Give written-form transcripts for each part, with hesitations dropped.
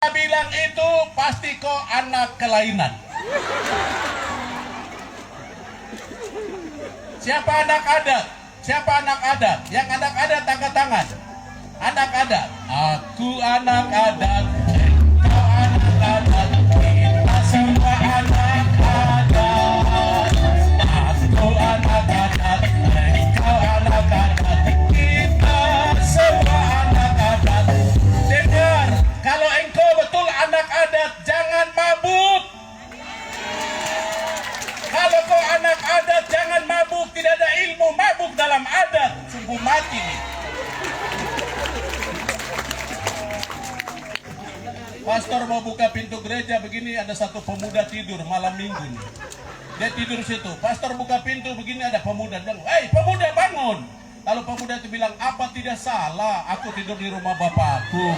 Bilang itu pasti kok anak kelainan. Siapa anak adat? Siapa anak adat? Yang anak adat angkat tangan. Anak adat. Aku anak adat. Kau anak adat. Kita semua anak adat. Aku anak adat. Kau anak adat. Kita semua anak adat. Dengar, kalau engkau betul anak adat, jangan mabuk. Kalau kau anak adat, jangan mabuk. Tidak ada ilmu mabuk dalam adat. Sungguh mati nih. Pastor mau buka pintu gereja begini, ada satu pemuda tidur malam minggu nih. Dia tidur situ. Pastor buka pintu begini, ada pemuda bilang, "Hei pemuda, bangun!" Lalu pemuda itu bilang, "Apa tidak salah? Aku tidur di rumah bapakku."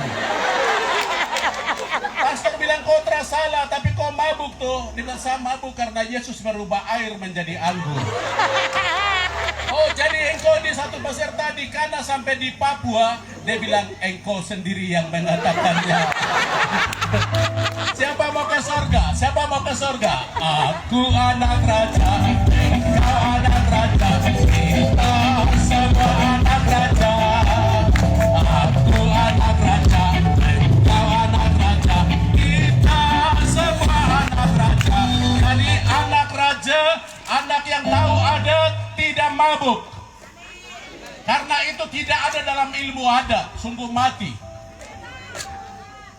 Pastor bilang, "Kau terasa salah, tapi kau mabuk tuh." Dia bilang, "Saya mabuk karena Yesus merubah air menjadi anggur." Oh, jadi engkau di satu peserta di Kana sampai di Papua. Dia bilang, engkau sendiri yang mengatakannya. Siapa mau ke surga? Siapa mau ke surga? Aku anak raja, engkau anak raja, kita semua anak raja. Aku anak raja, engkau anak raja, kita semua anak raja. Jadi anak raja, anak yang tahu adat, tidak mabuk. Karena itu tidak ada dalam ilmu adat. Sungguh mati.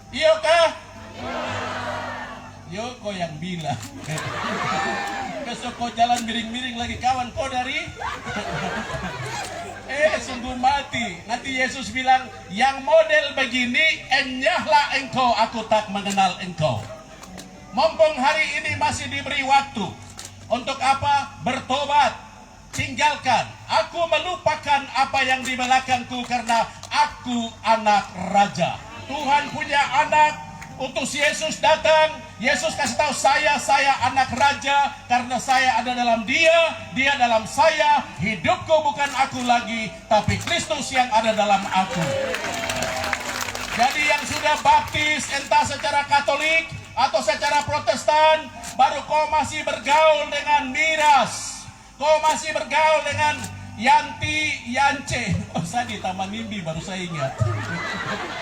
Iya kah? Yo, kau yang bilang. Besok kau jalan miring-miring lagi, kawan kau dari sungguh mati. Nanti Yesus bilang, yang model begini, enyahlah engkau, aku tak mengenal engkau. Mumpung hari ini masih diberi waktu. Untuk apa? Bertobat. Tinggalkan. Aku melupakan apa yang di belakangku karena aku anak raja. Tuhan punya anak. Utus Yesus datang. Yesus kasih tahu saya anak raja karena saya ada dalam dia, dia dalam saya. Hidupku bukan aku lagi, tapi Kristus yang ada dalam aku. Jadi yang sudah baptis entah secara Katolik atau secara Protestan, baru kau masih bergaul dengan miras. Kau masih bergaul dengan Yanti, Yance. Oh, saya di Taman Mimpi baru saya ingat.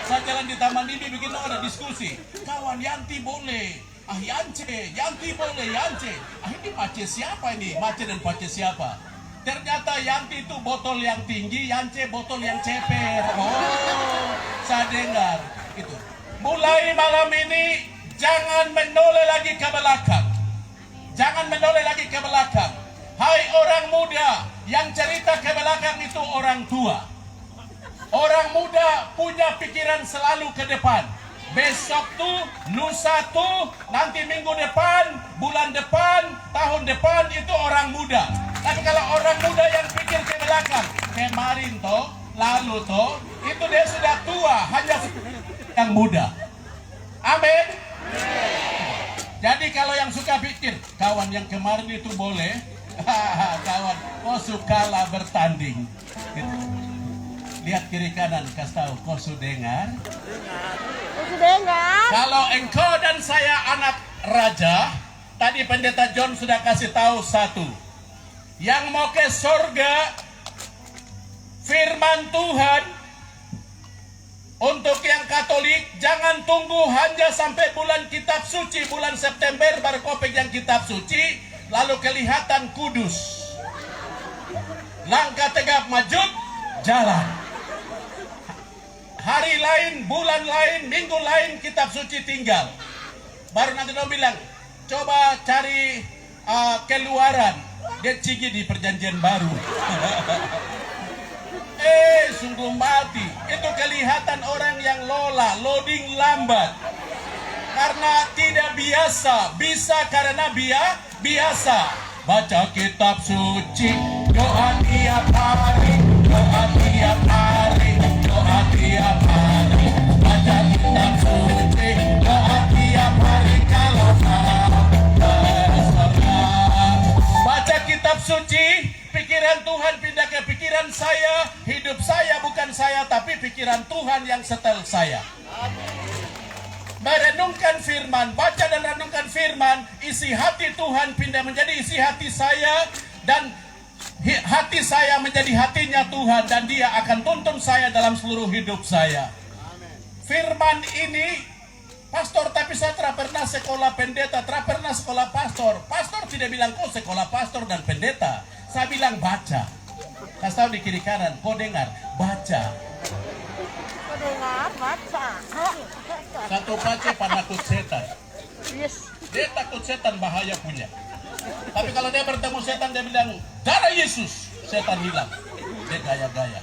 Saya jalan di Taman Mimpi bikin ada diskusi. Kawan, Yanti boleh. Ah, Yance, Yanti boleh, Yance. Ah, ini pace siapa ini? Mace dan pace siapa? Ternyata Yanti itu botol yang tinggi, Yance botol yang ceper. Oh, saya dengar. Itu. Mulai malam ini, jangan menoleh lagi ke belakang. Jangan menoleh lagi ke belakang. Hai orang muda, yang cerita ke belakang itu orang tua. Orang muda punya pikiran selalu ke depan. Besok tuh, lusa tuh, nanti minggu depan, bulan depan, tahun depan itu orang muda. Tapi kalau orang muda yang pikir ke belakang, kemarin toh, lalu toh, itu dia sudah tua, hanya yang muda. Amin. Jadi kalau yang suka pikir, kawan yang kemarin itu boleh, kawan, kau sukalah bertanding. Gitu. Lihat kiri kanan, kasih tahu, kau sudah dengar? Kalau engkau dan saya anak raja, tadi pendeta John sudah kasih tahu satu. Yang mau ke surga, firman Tuhan. Untuk yang Katolik, jangan tunggu hanya sampai bulan kitab suci, bulan September baru kau pegang kitab suci. Lalu kelihatan kudus. Langkah tegap maju, jalan. Hari lain, bulan lain, minggu lain, kitab suci tinggal. Baru nanti dia bilang, coba cari keluaran. Dia cigi di perjanjian baru. Sungguh mati. Itu kelihatan orang yang lola, loading lambat. Karena tidak biasa, bisa karena biasa. Baca kitab suci, doa tiap hari, doa tiap hari, doa tiap hari. Baca kitab suci, doa tiap hari kalau mau ke surga. Baca kitab suci, pikiran Tuhan pindah ke pikiran saya, hidup saya bukan saya, tapi pikiran Tuhan yang setel saya. merenungkan firman, baca dan renungkan firman, isi hati Tuhan pindah menjadi isi hati saya, dan hati saya menjadi hatinya Tuhan, dan Dia akan tuntun saya dalam seluruh hidup saya. Firman ini, pastor, tapi saya tidak pernah sekolah pendeta, tidak pernah sekolah pastor. Pastor tidak bilang kau sekolah pastor dan pendeta. Saya bilang baca. Kasih tahu di kiri kanan, kau dengar, baca. Baca. Satu baca penakut setan. Yes. Dia takut setan, bahaya punya. Tapi kalau dia bertemu setan, dia bilang, darah Yesus, setan hilang. Dia gaya-gaya.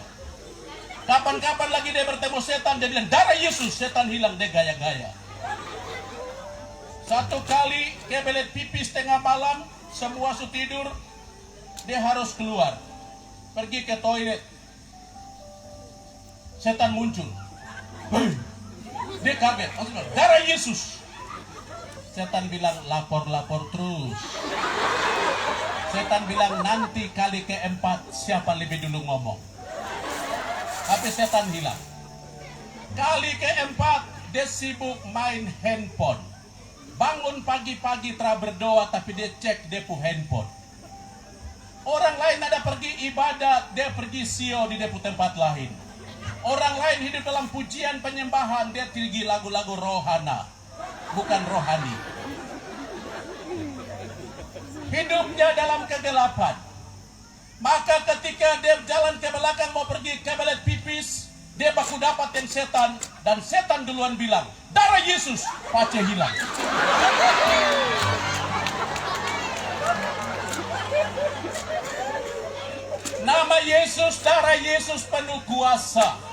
Kapan-kapan lagi dia bertemu setan, dia bilang, darah Yesus, setan hilang. Dia gaya-gaya. Satu kali kebelet pipis tengah malam, semua su tidur, dia harus keluar, pergi ke toilet. Setan muncul. Dia kaget, darah Yesus. Setan bilang, lapor-lapor terus. Setan bilang, nanti kali keempat siapa lebih dulu ngomong. Tapi setan hilang. Kali keempat dia sibuk main handphone. Bangun pagi-pagi telah berdoa, tapi dia cek dia punya handphone. Orang lain ada pergi ibadat, dia pergi sio di dia tempat lain. Orang lain hidup dalam pujian penyembahan, dia tinggi lagu-lagu rohana, bukan rohani. Hidupnya dalam kegelapan. Maka ketika dia jalan ke belakang mau pergi ke belet pipis, dia baku dapatin setan, dan setan duluan bilang, darah Yesus, pace hilang. Nama Yesus, darah Yesus penuh kuasa.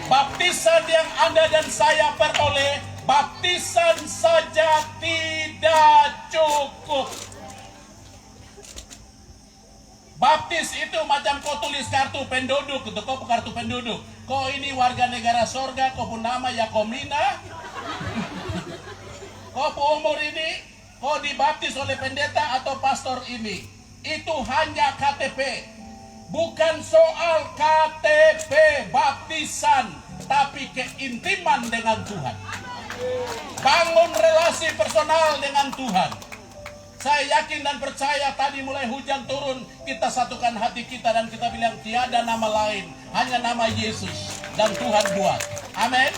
Baptisan yang Anda dan saya peroleh, baptisan saja tidak cukup. Baptis itu macam kau tulis kartu penduduk, itu kau kartu penduduk. Kau ini warga negara sorga, kau pun nama Yakomina. Kau pun umur ini, kau dibaptis oleh pendeta atau pastor ini. Itu hanya KTP. Bukan soal KTP baptisan, tapi keintiman dengan Tuhan. Bangun relasi personal dengan Tuhan. Saya yakin dan percaya tadi mulai hujan turun, kita satukan hati kita dan kita bilang tiada nama lain, hanya nama Yesus, dan Tuhan buat. Amin.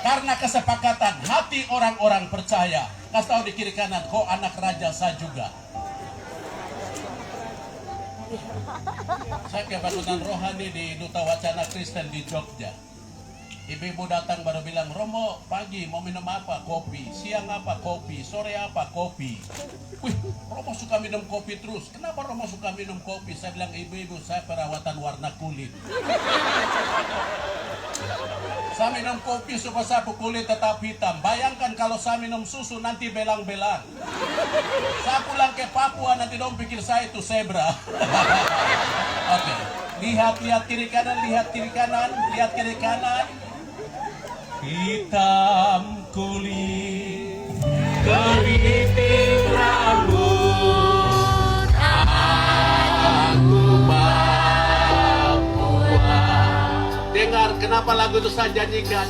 Karena kesepakatan hati orang-orang percaya. Kasih tahu di kiri kanan, kau anak raja saya juga. Saya kebangunan rohani di Duta Wacana Kristen di Jogja. Ibu-ibu datang baru bilang, Romo pagi mau minum apa? Kopi. Siang apa? Kopi. Sore apa? Kopi. Wih, Romo suka minum kopi terus. Kenapa Romo suka minum kopi? Saya bilang, ibu-ibu saya perawatan warna kulit. Saya minum kopi supaya sapu kulit tetap hitam. Bayangkan kalau saya minum susu nanti belang-belang. Saya pulang ke Papua nanti dong pikir saya itu zebra. Oke. Lihat kiri kanan, lihat kiri kanan, lihat kiri kanan. Hitam kulit, keriting rambut, aku Papua. Dengar kenapa lagu itu saya janjikan.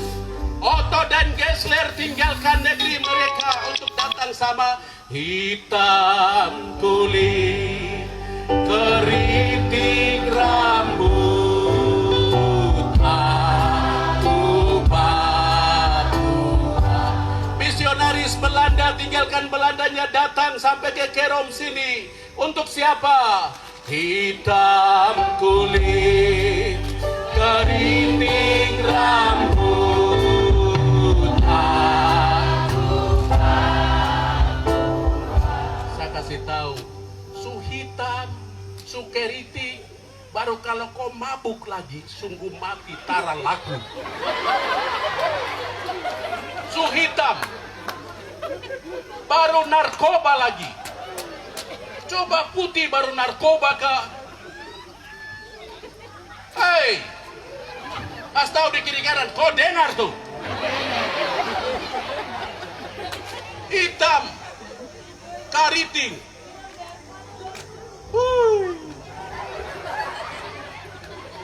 Otto dan Gessler tinggalkan negeri mereka untuk datang sama hitam kulit, keriting rambut. Misionaris Belanda tinggalkan Belandanya datang sampai ke Kerom sini. Untuk siapa? Hitam kulit, keriting rambut. Saya kasih tahu, su hitam, su keriting, baru kalau kau mabuk lagi, sungguh mati tara laku. Su hitam, baru narkoba lagi. Coba putih baru narkoba kah? Hei, pas tahu di kiri kanan, kau dengar tuh. Hitam, keriting.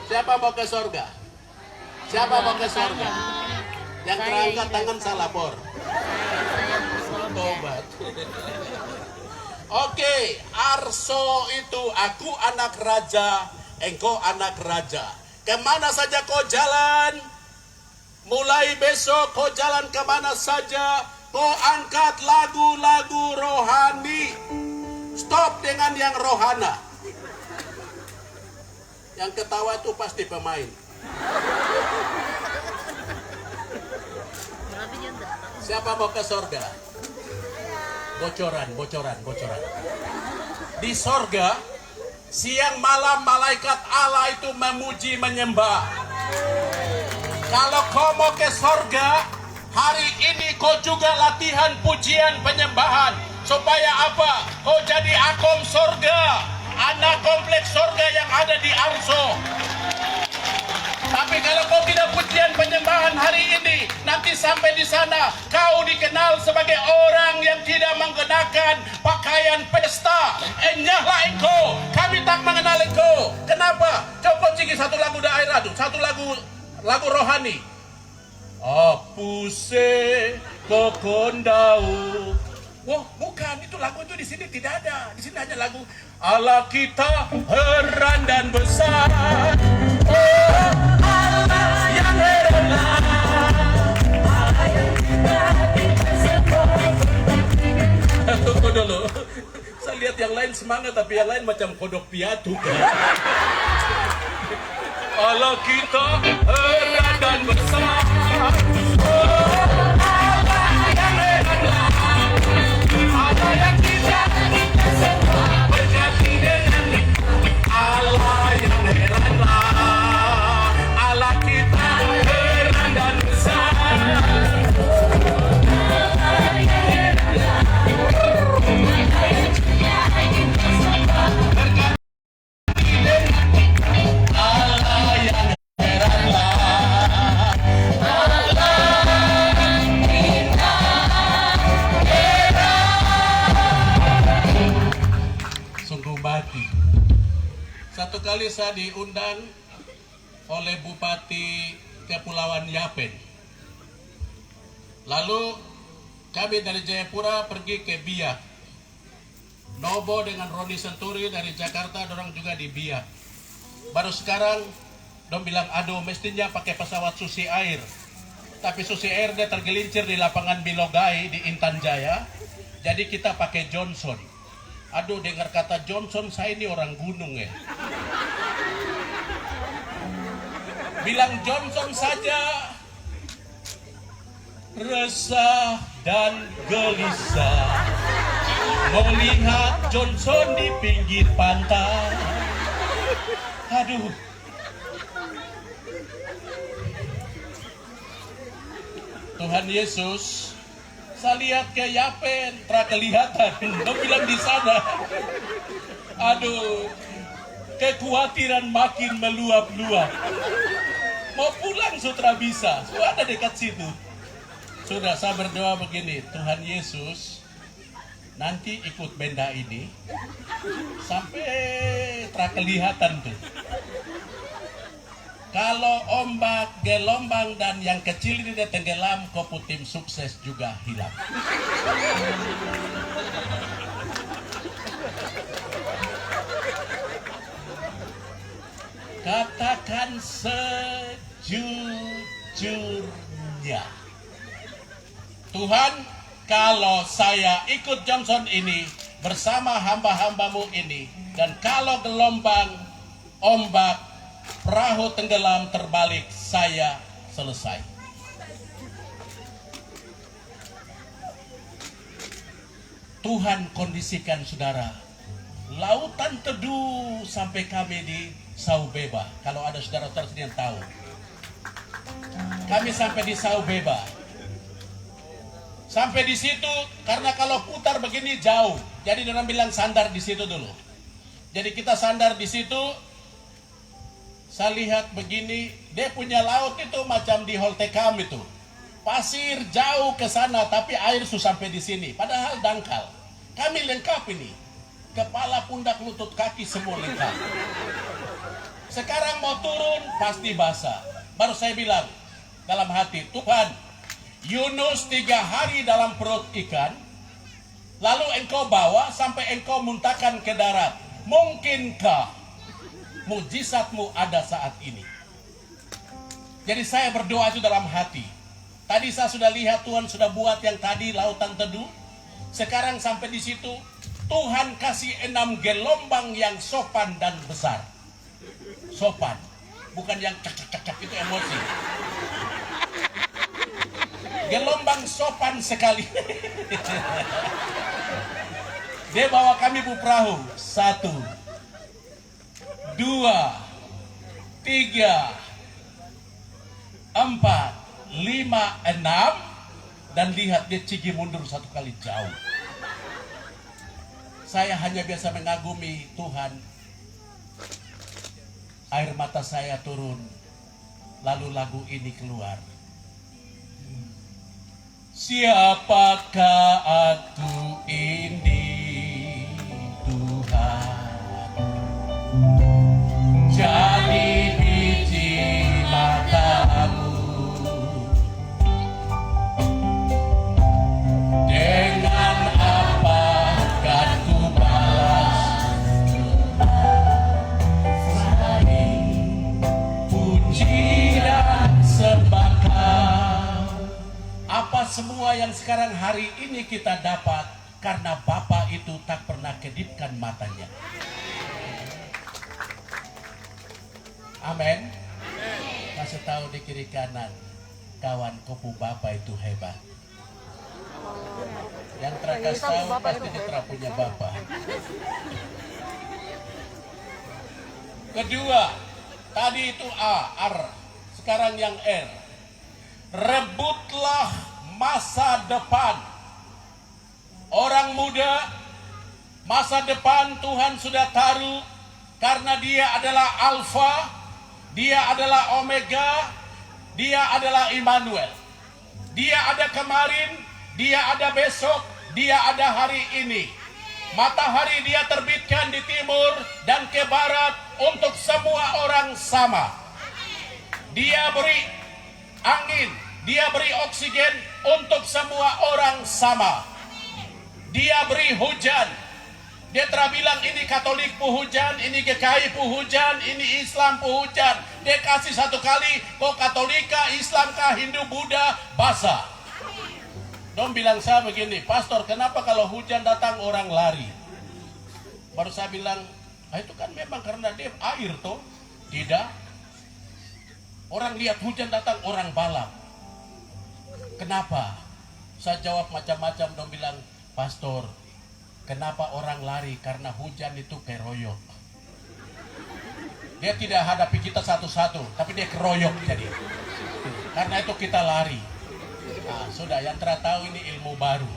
Siapa mau ke surga? Siapa mau ke surga? Yang terangkat tangan saya lapor. Tobat. Oke, Arso itu aku anak raja, engkau anak raja. Kemana saja kau jalan, mulai besok kau jalan kemana saja, kau angkat lagu-lagu rohani. Stop dengan yang rohana. Yang ketawa itu pasti pemain. Siapa mau ke sorga? Bocoran. Di sorga, siang malam malaikat Allah itu memuji menyembah. Kalau kau mau ke sorga, hari ini kau juga latihan pujian penyembahan. Supaya apa? Kau jadi akom sorga, anak kompleks sorga yang ada di Arso. Tapi kalau kau tidak pujian penyembahan hari ini, nanti sampai di sana kau dikenal sebagai orang yang tidak mengenakan pakaian pesta. Enyahlah engkau, kami tak mengenal engkau. Kenapa? Coba ciki satu lagu daerah tuh, satu lagu rohani. Apuse kokondau. Wah, bukan, itu lagu itu di sini tidak ada. Di sini hanya lagu Allah kita heran dan besar. Oh, Allah yang heran. Allah yang kita tunggu dulu. Saya lihat yang lain semangat, tapi yang lain macam kodok piatu kan. Allah kita heran dan besar. Oh, Allah yang heran. Allah yang kita semua berganti dengan Allah yang heranlah. Allah kita heran dan besar. Allah yang heranlah. Allah yang kita semua berganti dengan Allah yang heranlah. Satu kali saya diundang oleh Bupati Kepulauan Yapen. Lalu kami dari Jayapura pergi ke Biak. Nobo dengan Roni Senturi dari Jakarta, dorang juga di Biak. Baru sekarang dong bilang, aduh mestinya pakai pesawat susi air. Tapi susi air dia tergelincir di lapangan Bilogai di Intan Jaya. Jadi kita pakai Johnson. Aduh, dengar kata Johnson, saya ini orang gunung ya. Bilang Johnson saja, resah dan gelisah melihat Johnson di pinggir pantai. Aduh. Tuhan Yesus, saya lihat ke Yapen, tak kelihatan. Lo bilang di sana. Aduh, kekhawatiran makin meluap-luap. Mau pulang sudah bisa, sudah ada dekat situ. Sudah, saya berdoa begini, Tuhan Yesus, nanti ikut benda ini sampai tak kelihatan tuh. Kalau ombak, gelombang, dan yang kecil ini dia tenggelam, kopu tim sukses juga hilang. Katakan sejujurnya, Tuhan, kalau saya ikut Johnson ini bersama hamba-hambamu ini, dan kalau gelombang, ombak, perahu tenggelam terbalik, saya selesai. Tuhan kondisikan saudara, lautan teduh sampai kami di Saubeba. Kalau ada saudara-saudara yang tahu, kami sampai di Saubeba. Sampai di situ karena kalau putar begini jauh, jadi orang bilang sandar di situ dulu. Jadi kita sandar di situ. Saya lihat begini, dia punya laut itu macam di Holtekam itu. Pasir jauh ke sana, tapi air sudah sampai di sini. Padahal dangkal. Kami lengkap ini. Kepala, pundak, lutut, kaki semua lengkap. Sekarang mau turun, pasti basah. Baru saya bilang dalam hati, Tuhan, Yunus 3 hari dalam perut ikan, lalu engkau bawa sampai engkau muntahkan ke darat. Mungkinkah mukjizatmu ada saat ini? Jadi saya berdoa itu dalam hati. Tadi saya sudah lihat Tuhan sudah buat yang tadi lautan teduh. Sekarang sampai di situ Tuhan kasih 6 gelombang yang sopan dan besar. Sopan, bukan yang cak-cak-cak itu emosi. Gelombang sopan sekali. Dia bawa kami perahu. 1, 2, 3, 4, 5, 6. Dan lihat dia cigi mundur 1 kali jauh. Saya hanya biasa mengagumi Tuhan. Air mata saya turun. Lalu lagu ini keluar. Siapakah aku ini, Tuhan? Jadi biji matamu. Dengan apa kan ku balas puji dan sembah? Apa semua yang sekarang hari ini kita dapat karena Bapa itu tak pernah kedipkan matanya. Amin. Kasih tahu di kiri kanan, kawan kopu Bapa itu hebat. Yang terakas tahu pasti dia punya Bapa. Kedua, tadi itu A, R, sekarang yang R. Rebutlah masa depan. Orang muda, masa depan Tuhan sudah taruh karena Dia adalah Alfa, Dia adalah Omega, Dia adalah Immanuel. Dia ada kemarin, Dia ada besok, Dia ada hari ini. Matahari Dia terbitkan di timur dan ke barat untuk semua orang sama. Dia beri angin, Dia beri oksigen untuk semua orang sama. Dia beri hujan. Dia telah bilang ini Katolik pun hujan, ini GKI pun hujan, ini Islam pun hujan. Dia kasih 1 kali, kok Katolika, Islamkah, Hindu, Buddha, basah. Dong bilang saya begini, Pastor, kenapa kalau hujan datang orang lari? Baru saya bilang, itu kan memang karena dia air toh. Tidak. Orang lihat hujan datang, orang balap. Kenapa? Saya jawab macam-macam. Dong bilang, Pastor, kenapa orang lari? Karena hujan itu keroyok. Dia tidak hadapi kita satu-satu, tapi dia keroyok jadi. Karena itu kita lari. Nah, sudah, yang tahu ini ilmu baru.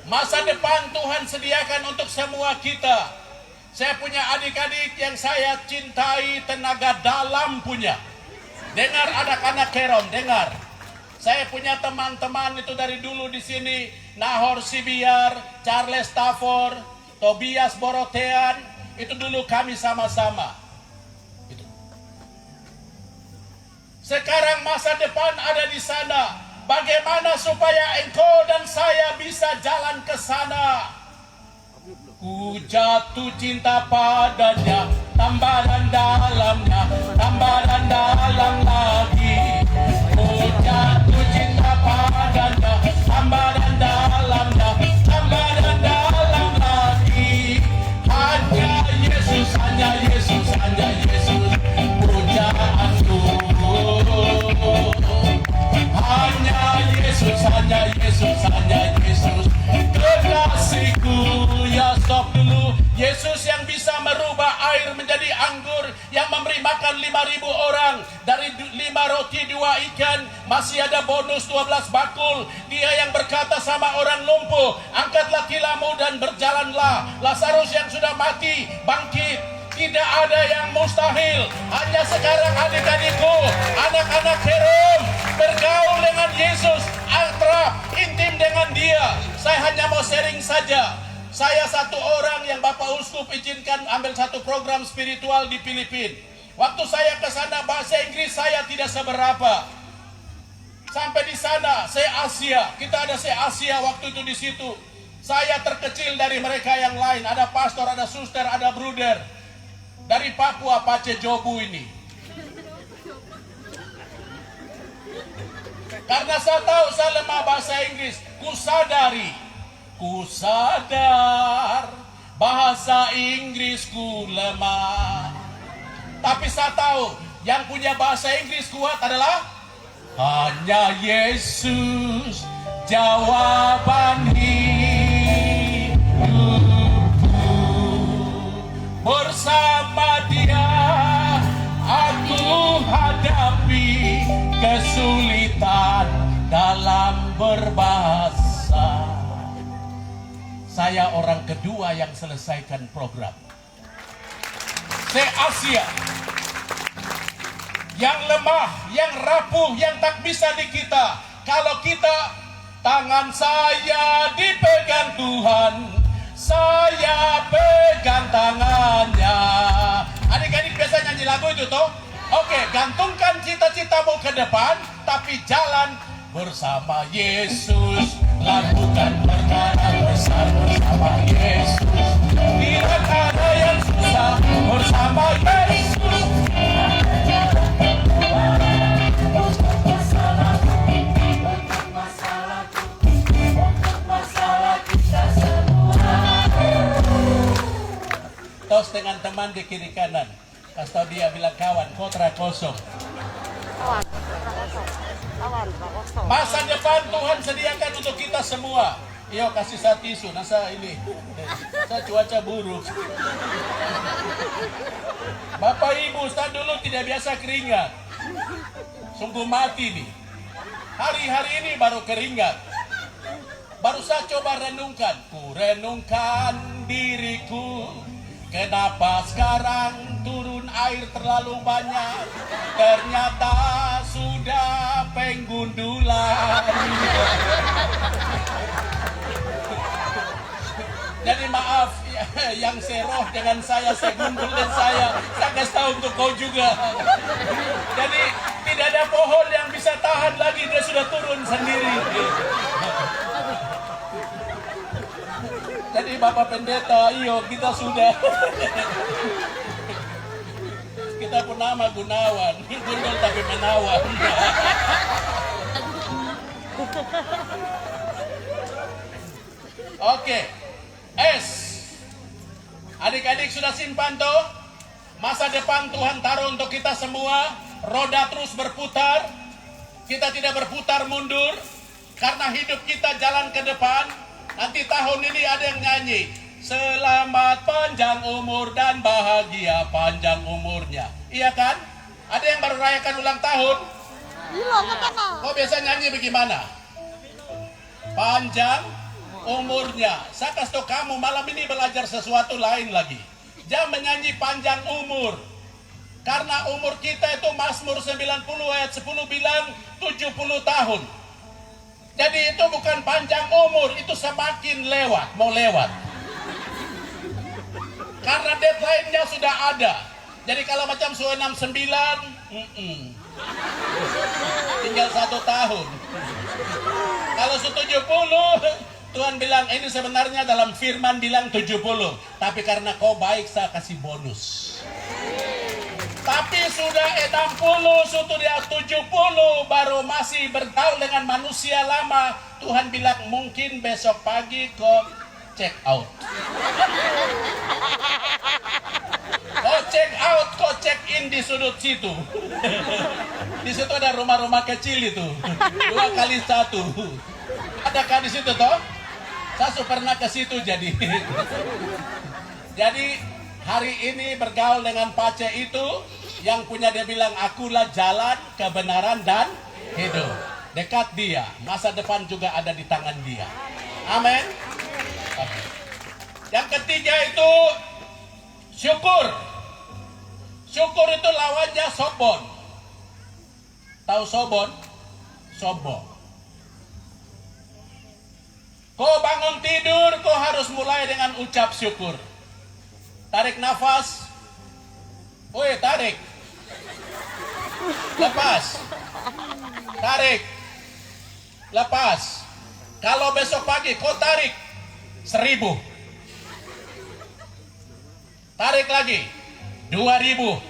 Masa depan Tuhan sediakan untuk semua kita. Saya punya adik-adik yang saya cintai, tenaga dalam punya. Dengar anak-anak Kerom, dengar. Saya punya teman-teman itu dari dulu di sini, Nahor Sibiar, Charles Stafford, Tobias Borotean, itu dulu kami sama-sama. Itu. Sekarang masa depan ada di sana. Bagaimana supaya engkau dan saya bisa jalan ke sana? Ku jatuh cinta padanya, tambah dan dalamnya, tambah dan dalam lagi. Ku jatuh cinta padanya, tambah dan dalamnya, tambah dan dalam lagi. Hanya Yesus, hanya Yesus, hanya Yesus, pujaanku. Hanya Yesus, hanya Yesus, hanya Yesus, kekasihku. Ya stop dulu. Yesus yang bisa merubah air menjadi anggur, yang memberi makan 5.000 orang dari 5 roti 2 ikan, masih ada bonus 12 bakul. Dia yang berkata sama orang lumpuh, angkatlah tilammu dan berjalanlah. Lazarus yang sudah mati bangkit. Tidak ada yang mustahil. Hanya sekarang adik-adikku, anak-anak Kerom, bergaul dengan Yesus, akrab, intim dengan Dia. Saya hanya mau sharing saja. Saya satu orang yang Bapak Uskup izinkan ambil satu program spiritual di Filipina. Waktu saya ke sana bahasa Inggris saya tidak seberapa. Sampai di sana, se-Asia, kita ada se-Asia waktu itu di situ. Saya terkecil dari mereka yang lain. Ada pastor, ada suster, ada bruder dari Papua Pace Jobu ini. Karena saya tahu saya lemah bahasa Inggris, kusadar bahasa Inggrisku lemah. Tapi saya tahu yang punya bahasa Inggris kuat adalah hanya Yesus, jawaban hidupku. Bersama Dia aku hadapi kesulitan dalam berbahasa. Saya orang kedua yang selesaikan program se-Asia. Yang lemah, yang rapuh, yang tak bisa di kita. Kalau kita, tangan saya dipegang Tuhan, saya pegang tangannya. Adik-adik biasa nyanyi lagu itu toh? Oke, gantungkan cita-citamu ke depan, tapi jalan bersama Yesus. Lakukan perkara besar bersama Yesus. Tidak ada yang susah bersama Yesus. Tos dengan teman di kiri kanan. Kasih tahu dia, bilang kawan, kontra kosong. Masa depan Tuhan sediakan untuk kita semua. Iyo kasih saya tisu, nasa ini. Saya cuaca buruk. Bapak Ibu, saya dulu tidak biasa keringat. Sungguh mati nih. Hari-hari ini baru keringat. Baru saya coba renungkan. Ku renungkan diriku. Kenapa sekarang turun air terlalu banyak? Ternyata sudah penggundulan. Jadi maaf yang seroh dengan saya gundul dan saya kasih tahu untuk kau juga. Jadi tidak ada pohon yang bisa tahan lagi, dia sudah turun sendiri. Jadi Bapak Pendeta, iyo kita sudah. Kita pun nama Gunawan, gundul tapi menawan. Oke, S. Adik-adik sudah simpan toh? Masa depan Tuhan taruh untuk kita semua. Roda terus berputar. Kita tidak berputar mundur. Karena hidup kita jalan ke depan. Nanti tahun ini ada yang nyanyi, selamat panjang umur dan bahagia panjang umurnya. Iya kan? Ada yang baru rayakan ulang tahun? Kau biasa nyanyi bagaimana? Panjang umurnya. Saya kasih tahu kamu malam ini belajar sesuatu lain lagi. Jangan menyanyi panjang umur. Karena umur kita itu Mazmur 90 ayat 10 bilang 70 tahun. Jadi itu bukan panjang umur, itu semakin lewat, mau lewat. Karena deadline-nya sudah ada. Jadi kalau macam 69, tinggal 1 tahun. Kalau 70, Tuhan bilang, ini sebenarnya dalam firman bilang 70. Tapi karena kau baik, saya kasih bonus. Tapi sudah 60, sudah 70, baru masih bergaul dengan manusia lama. Tuhan bilang mungkin besok pagi kau check out. Kau check out, kau check in di sudut situ. Di situ ada rumah-rumah kecil itu, 2x1. Adakah di situ toh? Saya pernah ke situ jadi. Jadi hari ini bergaul dengan Pace itu, yang punya dia bilang, akulah jalan, kebenaran, dan hidup. Dekat dia, masa depan juga ada di tangan dia. Amin. Okay. Yang ketiga itu syukur. Syukur itu lawannya sombong. Tahu sombong? Sombong. Kau bangun tidur, kau harus mulai dengan ucap syukur. Tarik nafas. Woi, tarik. Lepas. Tarik. lepas. Kalau besok pagi kau tarik 1.000, tarik lagi 2.000.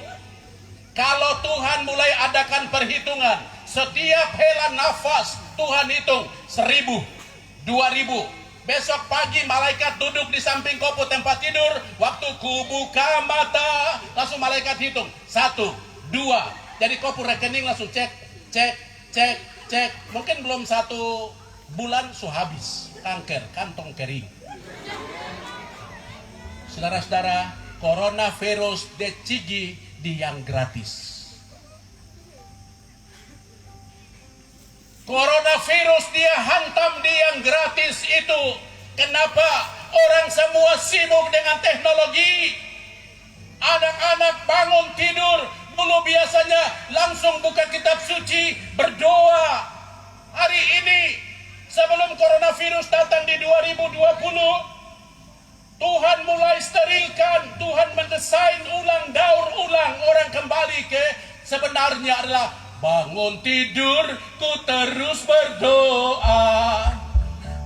Kalau Tuhan mulai adakan perhitungan, setiap hela nafas Tuhan hitung 1.000, 2.000. Besok pagi malaikat duduk di samping kau tempat tidur. Waktu ku buka mata, langsung malaikat hitung 1, 2. Jadi kau rekening langsung cek. Mungkin belum 1 bulan habis kanker kantong kering. Saudara-saudara, coronavirus decigi di yang gratis. Coronavirus dia hantam di yang gratis itu. Kenapa? Orang semua sibuk dengan teknologi. Anak-anak bangun tidur, dulu biasanya langsung buka kitab suci, berdoa. Hari ini, sebelum coronavirus datang di 2020, Tuhan mulai sterilkan, Tuhan mendesain ulang, daur ulang. Orang kembali ke sebenarnya adalah bangun tidur, ku terus berdoa,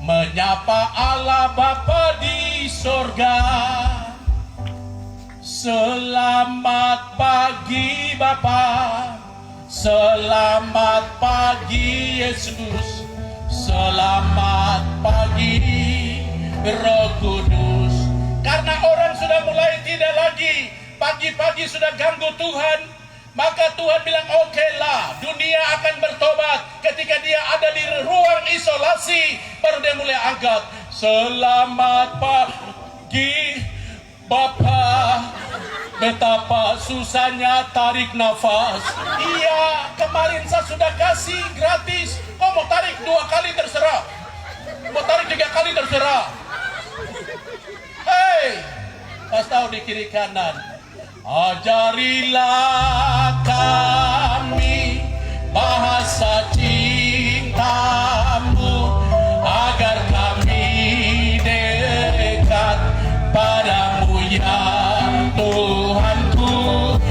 menyapa Allah Bapa di sorga. Selamat pagi Bapa, selamat pagi Yesus, selamat pagi Roh Kudus. Karena orang sudah mulai tidak lagi pagi-pagi sudah ganggu Tuhan, maka Tuhan bilang oke lah, dunia akan bertobat. Ketika dia ada di ruang isolasi, baru dia mulai angkat, selamat pagi Bapa. Betapa susahnya tarik nafas. Iya, kemarin saya sudah kasih gratis. Kau mau tarik 2 kali terserah, mau tarik 3 kali terserah. Hei, pas tahu di kiri kanan, ajarilah kami bahasa cintamu, agar kami dekat padamu ya Tuhanku.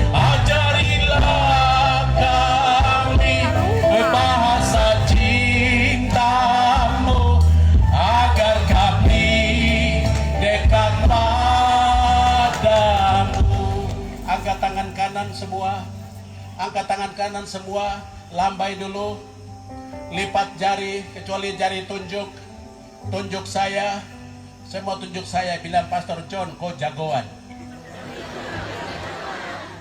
Ajarilah kami bahasa cintamu, agar kami dekat padamu. Angkat tangan kanan semua, angkat tangan kanan semua, lambai dulu, lipat jari, kecuali jari tunjuk. Tunjuk saya mau tunjuk saya, bilang Pastor John kau jagoan.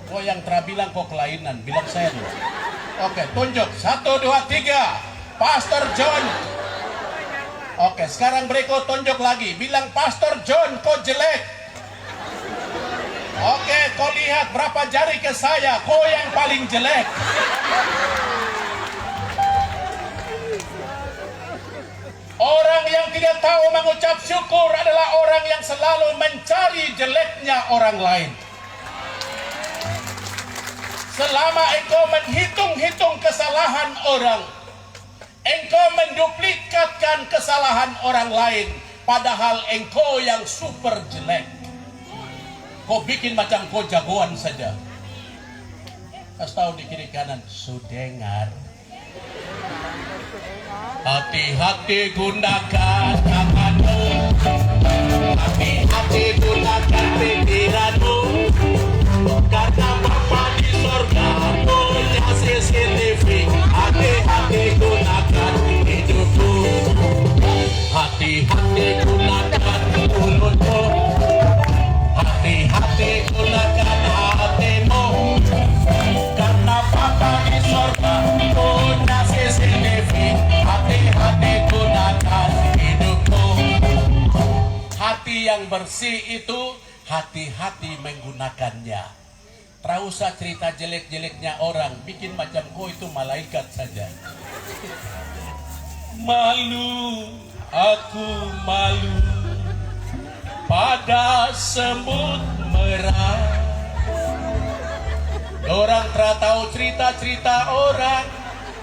Kau yang terabilang kau kelainan, bilang saya dulu. Oke, tunjuk, 1, 2, 3, Pastor John. Oke, sekarang berikut tunjuk lagi, bilang Pastor John kau jelek. Oke, kau lihat berapa jari ke saya, kau yang paling jelek. Orang yang tidak tahu mengucap syukur adalah orang yang selalu mencari jeleknya orang lain. Selama engkau menghitung-hitung kesalahan orang, engkau menduplikatkan kesalahan orang lain, padahal engkau yang super jelek. Kau bikin macam kau jagoan saja. Kasih tahu di kiri kanan, sudengar. Hati-hati gunakan tanganmu, hati-hati gunakan pikiranmu, karena Bapa di sorga punya CCTV. Hati-hati gunakan hidupmu, hati-hati gunakan mulutmu, hati-hati gunakan hatimu, karena Bapa di sorga punya CCTV. Hati-hati gunakan hidupmu. Hati yang bersih itu hati-hati menggunakannya. Tak usah cerita jelek-jeleknya orang, bikin macam kau itu malaikat saja. Malu, aku malu pada semut merah. Orang tak tahu cerita-cerita orang,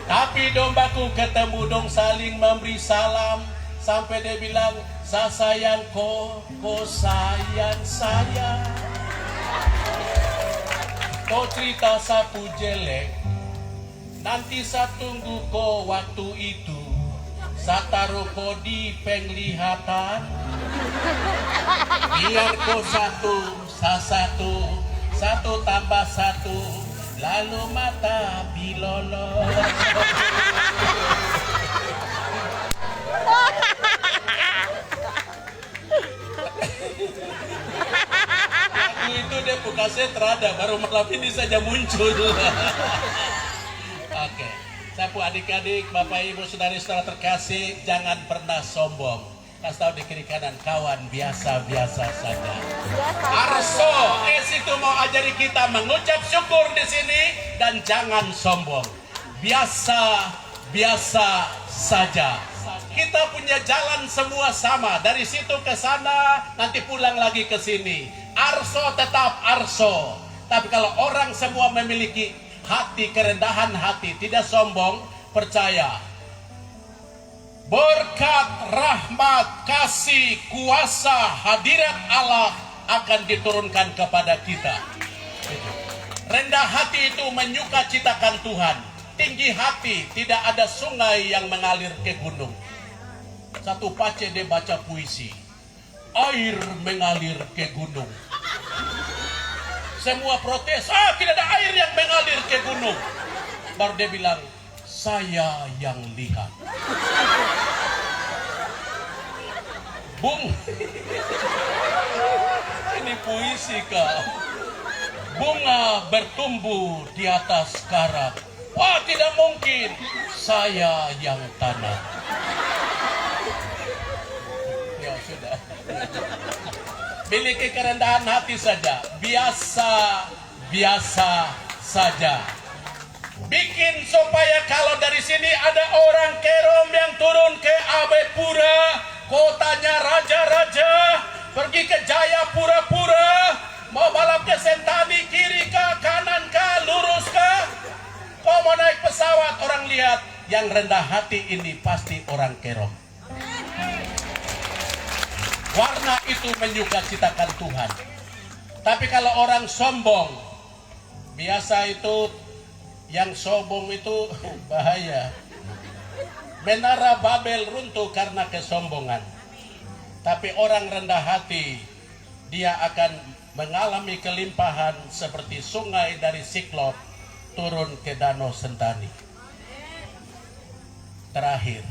tapi dombaku ketemu dong saling memberi salam. Sampai dia bilang, saya sayang kau sayang saya. Kau cerita sapu jelek, nanti saya tunggu kau waktu itu. Sataruh kodi penglihatan, biar ko satu tambah satu, lalu mata bilolo. Lagu itu dia buka setrada, baru malam ini saja muncul. Oke. Sapu adik-adik, bapak ibu, saudari-saudara terkasih, jangan pernah sombong. Kasih tahu di kiri kanan, kawan biasa-biasa saja. Arso, itu mau ajari kita mengucap syukur di sini dan jangan sombong. Biasa-biasa saja. Kita punya jalan semua sama, dari situ ke sana, nanti pulang lagi ke sini. Arso tetap arso. Tapi kalau orang semua memiliki hati, kerendahan hati, tidak sombong, percaya berkat, rahmat, kasih, kuasa, hadirat Allah akan diturunkan kepada kita. Rendah hati itu menyukacitakan Tuhan. Tinggi hati, tidak ada sungai yang mengalir ke gunung. Satu pace dia baca puisi, air mengalir ke gunung. Semua protes, tidak ada air yang mengalir ke gunung. Baru dia bilang, saya yang lihat. Bung, ini puisi kau. Bunga bertumbuh di atas karang. Wah, tidak mungkin. Saya yang tanam. Ya sudah. Miliki kerendahan hati saja. Biasa saja. Bikin supaya kalau dari sini ada orang Kerom yang turun ke Abepura, kotanya raja-raja, pergi ke Jayapura-pura, mau balap ke Sentani, kiri kah, kanan kah, lurus kah, kau mau naik pesawat, orang lihat yang rendah hati ini pasti orang Kerom. Warna itu menyukacitakan Tuhan. Tapi kalau orang sombong, biasa itu yang sombong itu bahaya. Menara Babel runtuh karena kesombongan. Tapi orang rendah hati, dia akan mengalami kelimpahan seperti sungai dari Siklop turun ke Danau Sentani. Terakhir,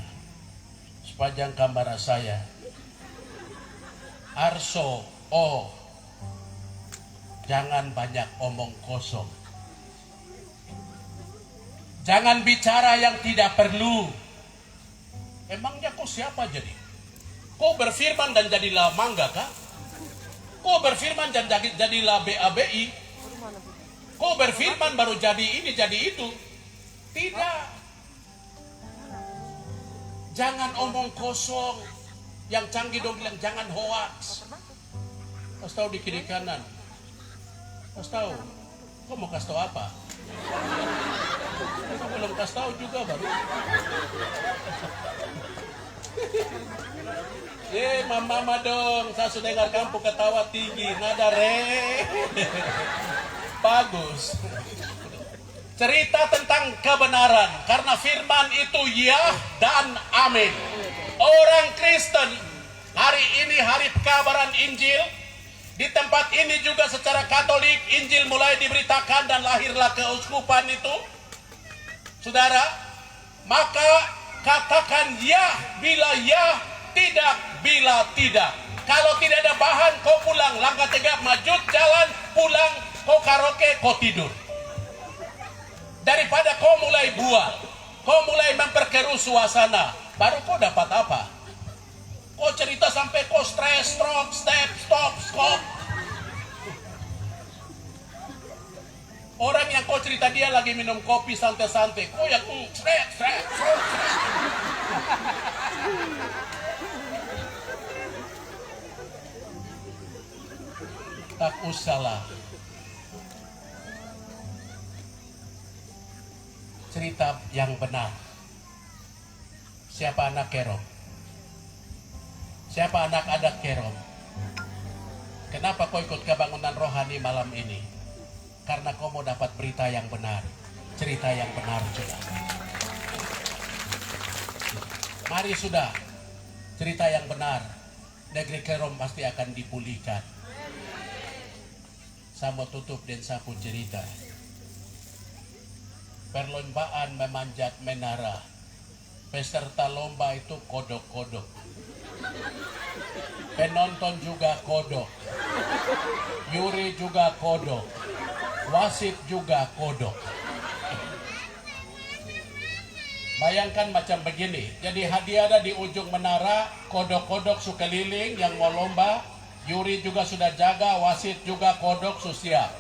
sepanjang gambar saya, Arso, jangan banyak omong kosong. Jangan bicara yang tidak perlu. Emangnya kau siapa jadi? Kau berfirman dan jadilah mangga kah? Kau berfirman dan jadilah BABI? Kau berfirman baru jadi ini, jadi itu? Tidak. Jangan omong kosong. Yang canggih dong bilang jangan hoax. Kasih tahu di kiri kanan. Kasih tahu. Kau mau kasih tahu apa? Kau belum kasih tahu juga baru. Mama dong. Saya sudah dengar kamu ketawa tinggi. Nada re. Bagus. Cerita tentang kebenaran. Karena firman itu ya dan amin. Orang Kristen hari ini hari pekabaran Injil. Di tempat ini juga secara Katolik Injil mulai diberitakan dan lahirlah keuskupan itu. Saudara, maka katakan ya bila ya, tidak bila tidak. Kalau tidak ada bahan, kau pulang. Langkah tegak, maju jalan, pulang. Kau karaoke, kau tidur. Daripada kau mulai buat, kau mulai memperkeruh suasana, baru kau dapat apa? Kau cerita sampai kau stres, stroke, step, stop, stop. Orang yang kau cerita dia lagi minum kopi santai-santai, kau yang stres. Tak usahlah. Cerita yang benar. Siapa anak Kerom? Siapa anak-anak Kerom? Kenapa kau ikut kebangunan rohani malam ini? Karena kau mau dapat berita yang benar. Cerita yang benar juga. Mari sudah, cerita yang benar. Negeri Kerom pasti akan dipulihkan. Sama tutup dan sapu cerita. Perlombaan memanjat menara. Peserta lomba itu kodok-kodok. Penonton juga kodok. Juri juga kodok. Wasit juga kodok. Bayangkan macam begini. Jadi hadiah ada di ujung menara, kodok-kodok sekeliling yang mau lomba, juri juga sudah jaga, wasit juga kodok susiap.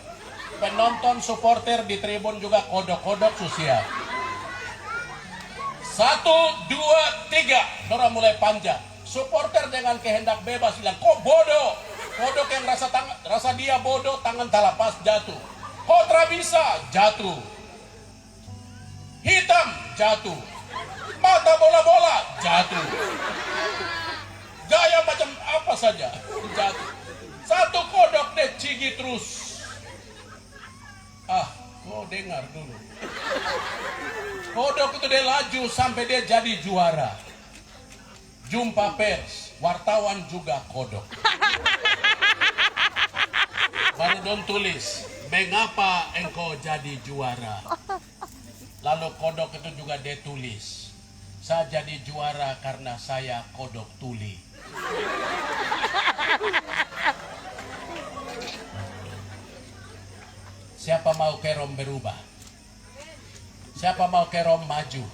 Penonton supporter di tribun juga kodok-kodok susiap. 1, 2, 3, dorang mulai panjat. Supporter dengan kehendak bebas bilang, kok bodoh? Kodok yang rasa dia bodoh, tangan talapas jatuh. Kotra bisa jatuh. Hitam jatuh. Mata bola-bola jatuh. Gaya macam apa saja jatuh. Satu kodok deh cigi terus. Kau dengar dulu. Kodok itu dia laju sampai dia jadi juara. Jumpa pers, wartawan juga kodok. Baru dong tulis, mengapa engkau jadi juara? Lalu kodok itu juga dia tulis, saya jadi juara karena saya kodok tuli. Siapa mau Kerom berubah? Siapa mau Kerom maju?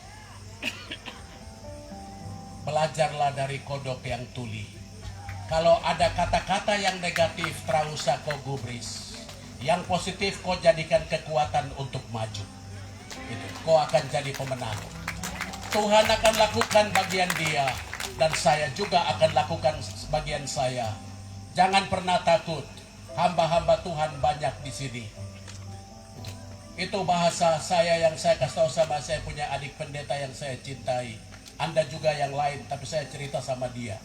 Belajarlah dari kodok yang tuli. Kalau ada kata-kata yang negatif, tak usah kau gubris. Yang positif kau jadikan kekuatan untuk maju. Kau akan jadi pemenang. Tuhan akan lakukan bagian dia, dan saya juga akan lakukan bagian saya. Jangan pernah takut. Hamba-hamba Tuhan banyak di sini. Itu bahasa saya yang saya kasih tahu sama saya punya adik pendeta yang saya cintai. Anda juga yang lain, tapi saya cerita sama dia.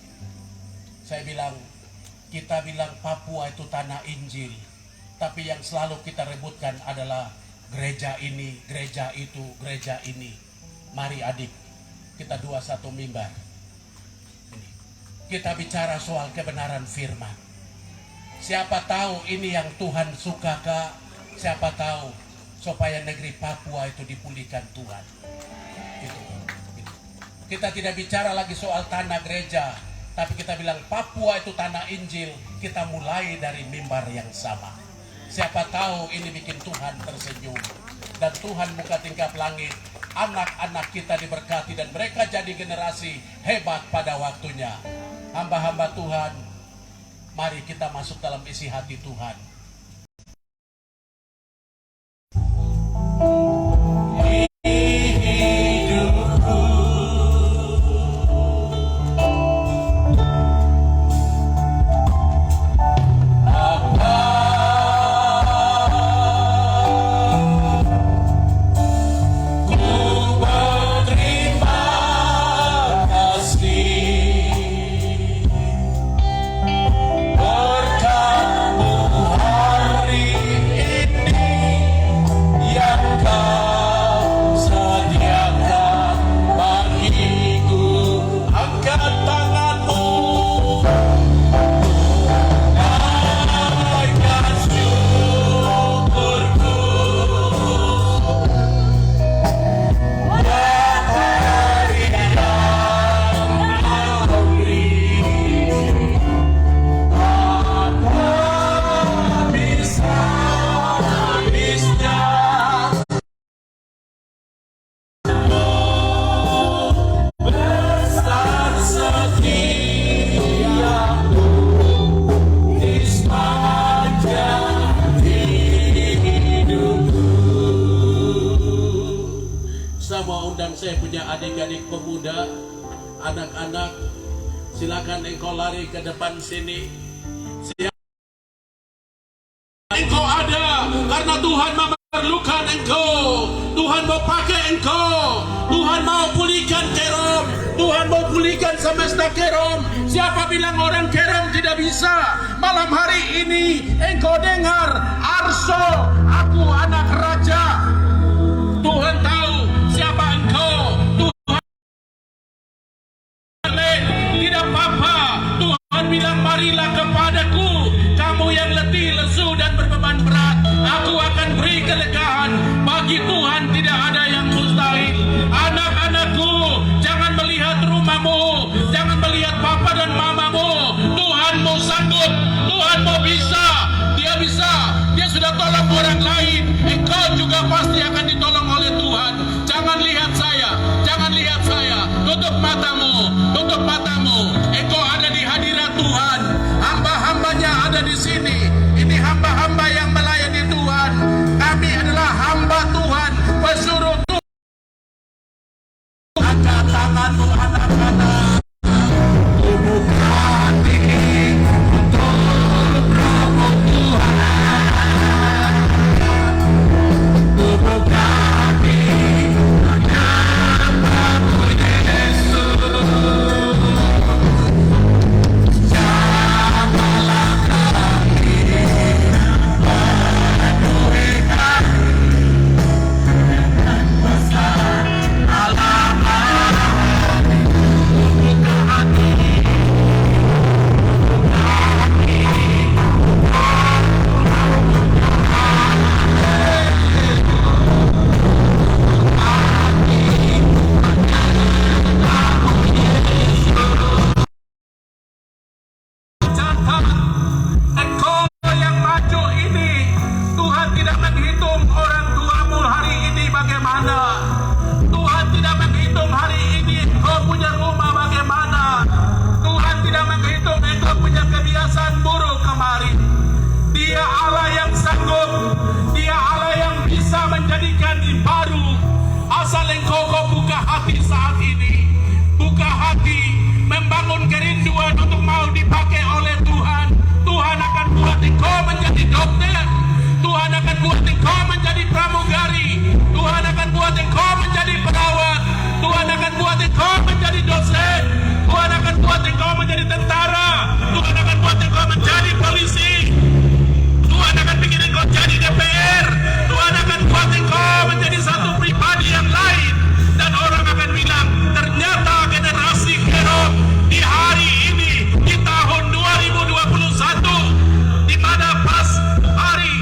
Saya bilang, kita bilang Papua itu tanah Injil, tapi yang selalu kita rebutkan adalah gereja ini, gereja itu, gereja ini. Mari adik, kita 21 mimbar. Kita bicara soal kebenaran firman. Siapa tahu ini yang Tuhan suka, Kak? Siapa tahu supaya negeri Papua itu dipulihkan Tuhan. Kita tidak bicara lagi soal tanah gereja, tapi kita bilang Papua itu tanah Injil. Kita mulai dari mimbar yang sama. Siapa tahu ini bikin Tuhan tersenyum. Dan Tuhan buka tingkap langit. Anak-anak kita diberkati dan mereka jadi generasi hebat pada waktunya. Hamba-hamba Tuhan, mari kita masuk dalam isi hati Tuhan. Saya punya adik-adik pemuda, anak-anak, silakan engkau lari ke depan sini. Engkau ada karena Tuhan memerlukan engkau. Tuhan mau pakai engkau. Tuhan mau pulihkan Kerom. Tuhan mau pulihkan semesta Kerom. Siapa bilang orang Kerom tidak bisa? Malam hari ini engkau dengar, Arso, aku anak raja. Tuhan tahu siapa engkau. Tuhan bilang, marilah kepadaku, kamu yang letih, lesu, dan berbeban berat. Aku akan beri kelegaan. Bagi Tuhan tidak ada yang mustahil. Anak-anakku, jangan melihat rumahmu, jangan melihat papa dan mamamu. Tuhanmu sanggup, Tuhanmu bisa. Dia bisa, dia sudah tolong orang lain. Engkau juga pasti akan ditolong oleh Tuhan. Jangan lihat saya, jangan lihat saya. Tutup matamu, tutup matamu. Engkau ada di hadirat Tuhan. Hamba-hambanya ada di sini. Ini hamba-hamba yang melayani Tuhan. Kami adalah hamba Tuhan, pesuruh Tuhan. Angkat tanganmu, anak-anak. Buka hati untuk Roh Tuhan. Buka hati hanya Prabu Yesus. Engkau yang maju ini, Tuhan tidak menghitung orang tuamu hari ini bagaimana. Tuhan tidak menghitung hari ini engkau punya rumah bagaimana. Tuhan tidak menghitung engkau punya kebiasaan buruk kemarin. Dia Allah yang sanggup, Dia Allah yang bisa menjadikan baru. Asal engkau buka hati saat ini, buka hati, membangun kerinduan untuk mau dipakai oleh Tuhan. Tuhan akan buat engkau menjadi dokter. Tuhan akan buat engkau menjadi pramugari. Tuhan akan buat engkau menjadi perawat. Tuhan akan buat engkau menjadi dosen. Tuhan akan buat engkau menjadi tentara. Tuhan akan buat engkau menjadi polisi. Tuhan akan bikin engkau jadi DPR. Tuhan akan buat engkau menjadi satu pribadi yang lain. Dan orang akan bilang, ternyata generasi Kerong di hari ini, di tahun 2021, di mana pas hari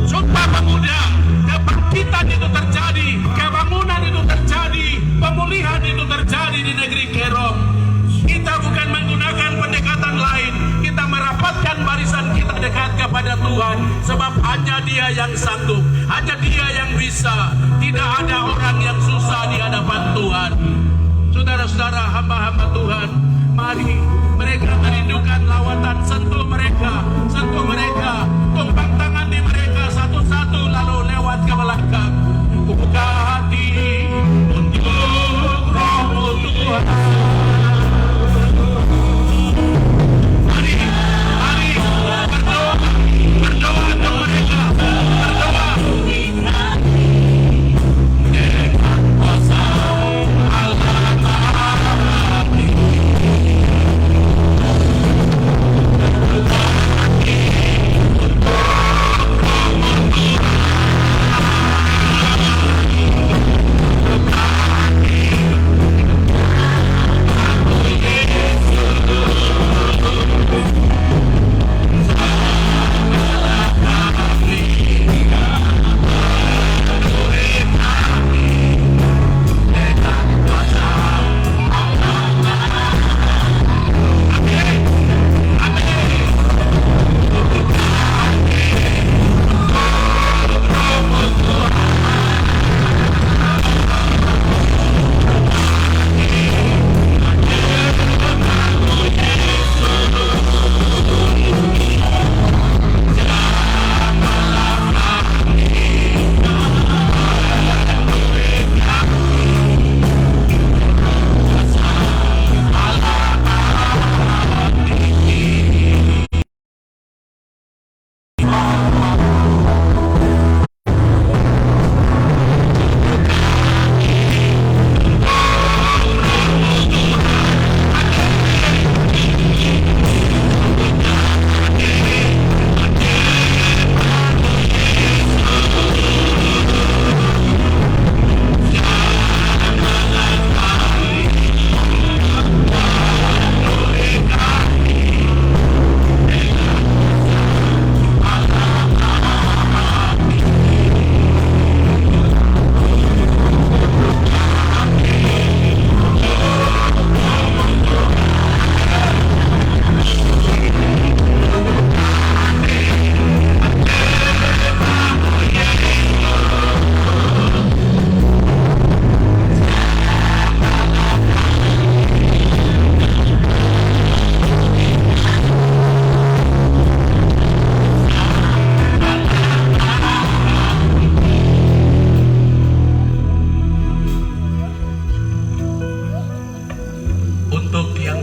Sumpah Pemuda, kebangkitan itu terjadi, kebangunan itu terjadi, pemulihan itu terjadi di negeri Kerong. Kita bukan menggunakan pendekatan lain, kita merapatkan barisan kita dekat kepada Tuhan, sebab hanya Dia yang sanggup, hanya Dia yang bisa. Tidak ada orang yang susah di hadapan Tuhan. Saudara-saudara, hamba-hamba Tuhan, mari mereka merindukan lawatan, sentuh mereka, tumpang tangan di mereka satu-satu, lalu lewat ke belakang. Buka hati untuk Roh Tuhan. Mari berdoa untuk mereka, berdoa. Dengan kuasa Allah.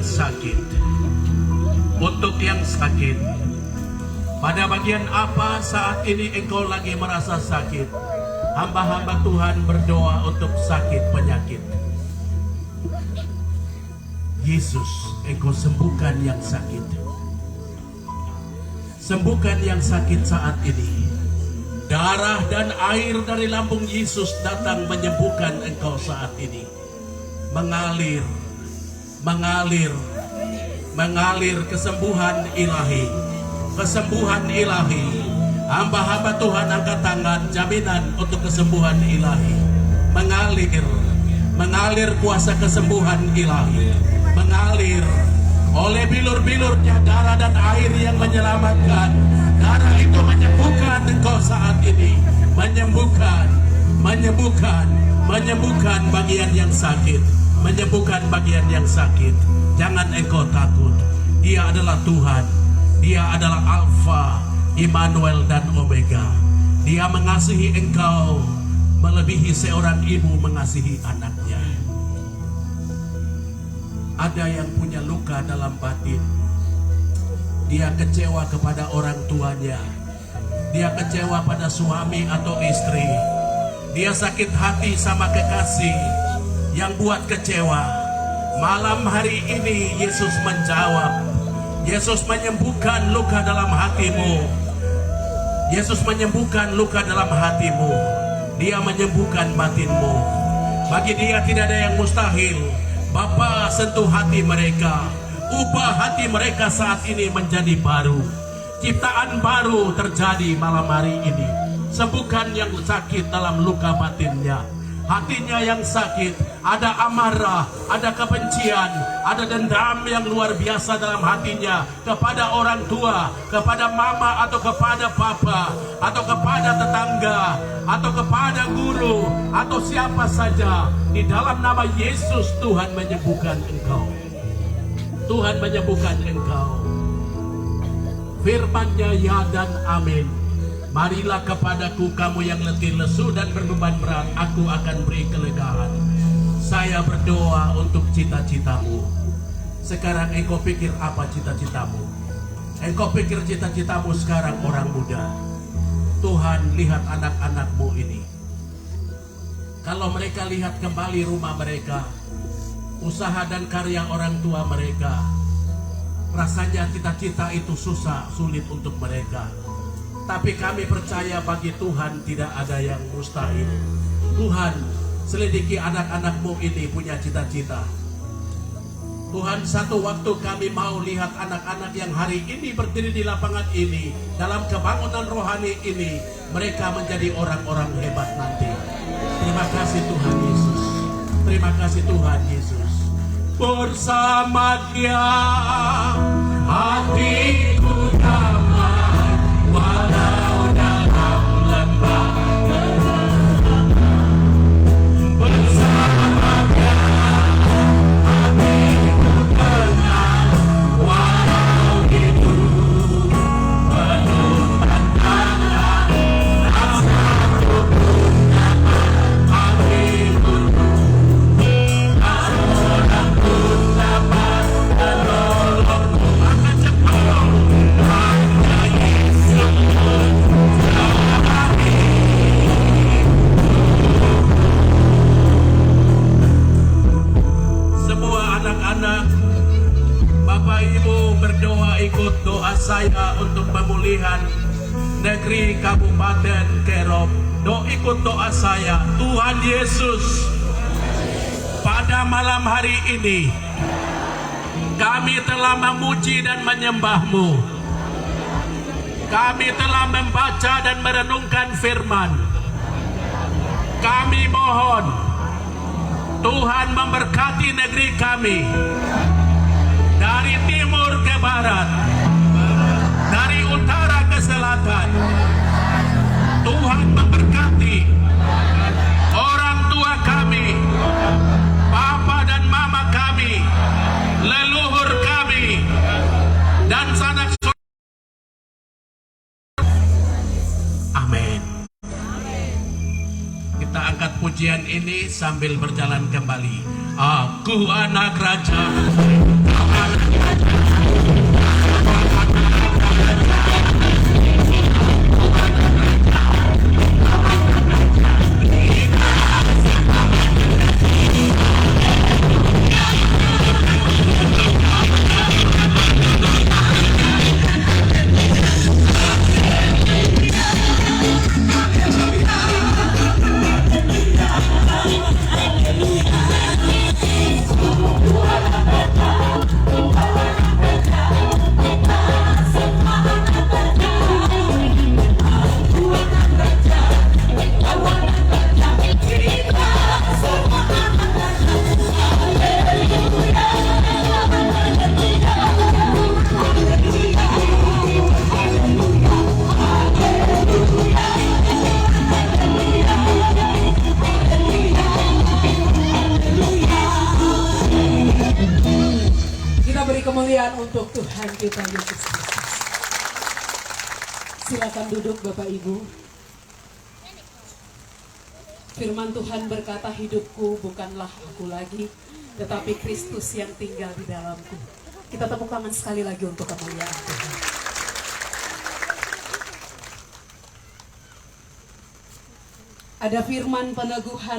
sakit. Untuk yang sakit, pada bagian apa saat ini engkau lagi merasa sakit? Hamba-hamba Tuhan berdoa untuk sakit penyakit. Yesus, engkau sembuhkan yang sakit. Sembuhkan yang sakit saat ini. Darah dan air dari lambung Yesus datang menyembuhkan engkau saat ini. Mengalir, mengalir, mengalir kesembuhan ilahi. Kesembuhan ilahi. Hamba-hamba Tuhan angkat tangan, jaminan untuk kesembuhan ilahi. Mengalir, mengalir kuasa kesembuhan ilahi. Mengalir oleh bilur-bilurnya darah dan air yang menyelamatkan. Darah itu menyembuhkan engkau saat ini. Menyembuhkan, menyembuhkan, menyembuhkan bagian yang sakit. Menyembuhkan bagian yang sakit. Jangan engkau takut. Dia adalah Tuhan. Dia adalah Alfa, Immanuel dan Omega. Dia mengasihi engkau melebihi seorang ibu mengasihi anaknya. Ada yang punya luka dalam batin. Dia kecewa kepada orang tuanya. Dia kecewa pada suami atau istri. Dia sakit hati sama kekasih yang buat kecewa. Malam hari ini Yesus menjawab. Yesus menyembuhkan luka dalam hatimu. Yesus menyembuhkan luka dalam hatimu. Dia menyembuhkan batinmu. Bagi Dia tidak ada yang mustahil. Bapa, sentuh hati mereka. Ubah hati mereka saat ini menjadi baru. Ciptaan baru terjadi malam hari ini. Sembuhkan yang sakit dalam luka batinnya. Hatinya yang sakit, ada amarah, ada kebencian, ada dendam yang luar biasa dalam hatinya kepada orang tua, kepada mama atau kepada papa, atau kepada tetangga, atau kepada guru, atau siapa saja. Di dalam nama Yesus, Tuhan menyembuhkan engkau. Tuhan menyembuhkan engkau. Firman-Nya ya dan amin. Marilah kepadaku kamu yang letih lesu dan berbeban berat, aku akan beri kelegaan. Saya berdoa untuk cita-citamu. Sekarang engkau pikir apa cita-citamu? Engkau pikir cita-citamu sekarang orang muda. Tuhan, lihat anak-anakmu ini. Kalau mereka lihat kembali rumah mereka, usaha dan karya orang tua mereka, rasanya cita-cita itu susah, sulit untuk mereka. Tapi kami percaya bagi Tuhan tidak ada yang mustahil. Tuhan, selidiki anak-anakmu ini punya cita-cita. Tuhan, satu waktu kami mau lihat anak-anak yang hari ini berdiri di lapangan ini, dalam kebangunan rohani ini, mereka menjadi orang-orang hebat nanti. Terima kasih Tuhan Yesus. Terima kasih Tuhan Yesus. Bersama Dia hatiku damai, walau dalam lembah. Bersama Dia hatiku tenang, walau hidup penuh tantangan. Rasaku pun dapat hatiku seorang pun dapat menolongmu. Akan cepat hanya Yesus sehari. Semua anak-anak, Bapak Ibu berdoa ikut doa saya untuk pemulihan negeri Kabupaten Kerom. Ikut doa saya. Tuhan Yesus, pada malam hari ini kami telah memuji dan menyembah-Mu. Kami telah membaca dan merenungkan firman. Kami mohon Tuhan memberkati negeri kami dari timur ke barat, dari utara ke selatan. Tuhan memberkati orang tua kami, papa dan mama kami, leluhur kami, dan sanak saudara. Amin. Kita angkat pujian ini sambil berjalan kembali. Aku anak raja. Kita beri kemuliaan untuk Tuhan kita Yesus Kristus. Silakan duduk Bapak Ibu. Firman Tuhan berkata, hidupku bukanlah aku lagi, tetapi Kristus yang tinggal di dalamku. Kita tepuk tangan sekali lagi untuk kemuliaan Tuhan. Ada firman peneguhan